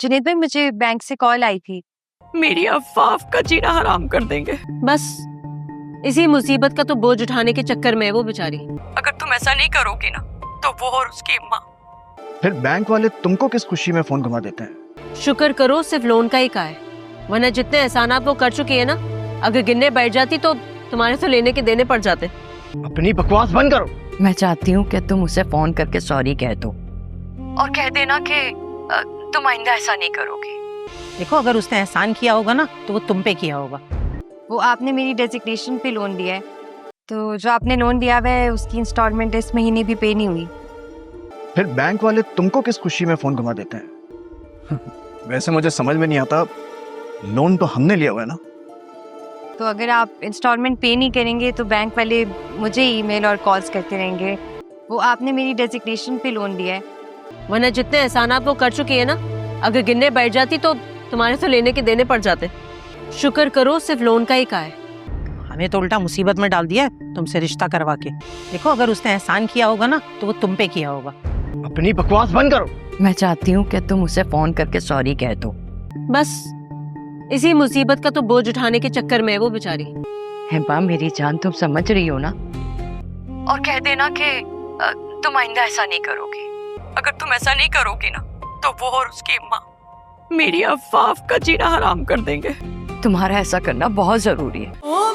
जुनैद भाई, मुझे बैंक से कॉल आई थी। मेरी अफाफ का जीना हराम कर देंगे। बस इसी मुसीबत का तो बोझ उठाने के चक्कर में है वो बेचारी। अगर तुम ऐसा नहीं करोगी ना तो वो और उसकी माँ। फिर बैंक वाले तुमको किस खुशी में फोन घुमा देते हैं? शुक्र करो सिर्फ लोन का ही का है, वरना जितने एहसानात वो कर चुकी है ना, अगर गिनने बैठ जाती तो तुम्हारे तो लेने के देने पड़ जाते। अपनी बकवास बंद करो। मैं चाहती हूँ कि तुम उसे फोन करके सॉरी कह दो और कह देना कि तुम आइंदा ऐसा नहीं करोगी। देखो, अगर उसने एहसान किया होगा ना तो वो तुम पे किया होगा। वो आपने मेरी डेजिग्नेशन पे लोन लिया है, तो जो आपने लोन लिया हुआ है उसकी इंस्टॉलमेंट इस महीने भी पे नहीं हुई। फिर बैंक वाले तुमको किस खुशी में फोन घुमा देते हैं? वैसे मुझे समझ में नहीं आता, लोन तो हमने लिया हुआ है ना। तो अगर आप इंस्टॉलमेंट पे नहीं करेंगे तो बैंक वाले मुझे ईमेल और कॉल्स करते रहेंगे। वो आपने मेरी डेजिग्नेशन पे लोन लिया है, वरना जितने एहसानात वो कर चुकी है ना, अगर गिनने बैठ जाती तो तुम्हारे तो लेने के देने पड़ जाते। शुक्र करो सिर्फ लोन का ही का है। हमें तो उल्टा मुसीबत में डाल दिया है तुमसे रिश्ता करवा के। देखो, अगर उसने एहसान किया होगा ना तो वो तुम पे किया होगा। अपनी बकवास बंद करो। मैं चाहती हूँ कि तुम उसे फोन करके सॉरी कह दो बस इसी मुसीबत का तो बोझ उठाने के चक्कर में है वो बेचारी। हेबा मेरी जान, तुम समझ रही हो ना? और कह देना कि तुम आइंदा ऐसा नहीं करोगी। अगर तुम ऐसा नहीं करोगी ना तो वो और उसकी माँ मेरी अफाफ का जीना हराम कर देंगे। तुम्हारा ऐसा करना बहुत जरूरी है। ओ